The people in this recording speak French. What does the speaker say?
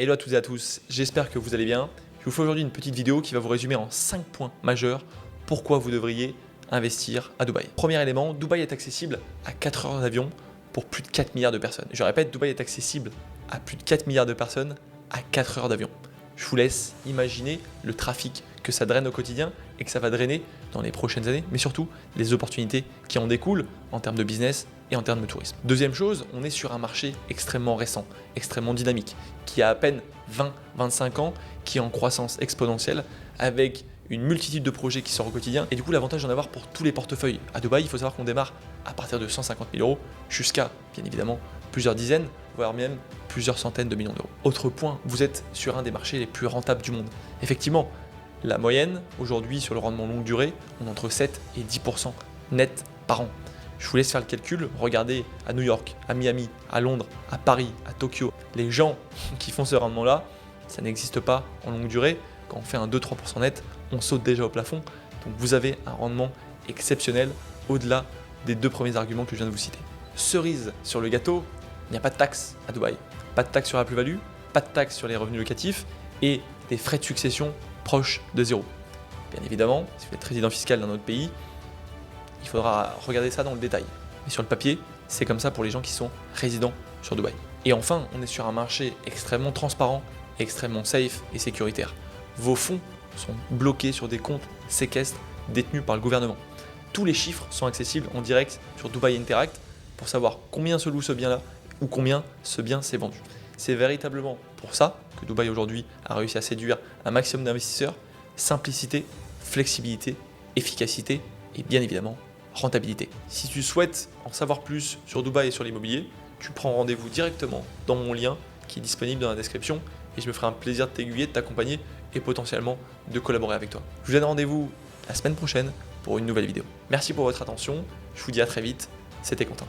Hello à toutes et à tous, j'espère que vous allez bien. Je vous fais aujourd'hui une petite vidéo qui va vous résumer en 5 points majeurs pourquoi vous devriez investir à Dubaï. Premier élément, Dubaï est accessible à 4 heures d'avion pour plus de 4 milliards de personnes. Je répète, Dubaï est accessible à plus de 4 milliards de personnes à 4 heures d'avion. Je vous laisse imaginer le trafic que ça draine au quotidien et que ça va drainer dans les prochaines années, mais surtout les opportunités qui en découlent en termes de business et en termes de tourisme. Deuxième chose, on est sur un marché extrêmement récent, extrêmement dynamique, qui a à peine 20-25 ans, qui est en croissance exponentielle, avec une multitude de projets qui sortent au quotidien. Et du coup, l'avantage d'en avoir pour tous les portefeuilles. À Dubaï, il faut savoir qu'on démarre à partir de 150 000 euros jusqu'à, bien évidemment, plusieurs dizaines, voire même plusieurs centaines de millions d'euros. Autre point, vous êtes sur un des marchés les plus rentables du monde. Effectivement, la moyenne, aujourd'hui, sur le rendement longue durée, on est entre 7 et 10% net par an. Je vous laisse faire le calcul, regardez à New York, à Miami, à Londres, à Paris, à Tokyo. Les gens qui font ce rendement-là, ça n'existe pas en longue durée. Quand on fait un 2-3% net, on saute déjà au plafond. Donc vous avez un rendement exceptionnel au-delà des deux premiers arguments que je viens de vous citer. Cerise sur le gâteau, il n'y a pas de taxe à Dubaï. Pas de taxe sur la plus-value, pas de taxe sur les revenus locatifs et des frais de succession proches de zéro. Bien évidemment, si vous êtes résident fiscal d'un autre pays, il faudra regarder ça dans le détail. Mais sur le papier, c'est comme ça pour les gens qui sont résidents sur Dubaï. Et enfin, on est sur un marché extrêmement transparent, extrêmement safe et sécuritaire. Vos fonds sont bloqués sur des comptes séquestres détenus par le gouvernement. Tous les chiffres sont accessibles en direct sur Dubaï Interact pour savoir combien se loue ce bien-là ou combien ce bien s'est vendu. C'est véritablement pour ça que Dubaï aujourd'hui a réussi à séduire un maximum d'investisseurs. Simplicité, flexibilité, efficacité et bien évidemment rentabilité. Si tu souhaites en savoir plus sur Dubaï et sur l'immobilier, tu prends rendez-vous directement dans mon lien qui est disponible dans la description et je me ferai un plaisir de t'aiguiller, de t'accompagner et potentiellement de collaborer avec toi. Je vous donne rendez-vous la semaine prochaine pour une nouvelle vidéo. Merci pour votre attention, je vous dis à très vite, c'était Quentin.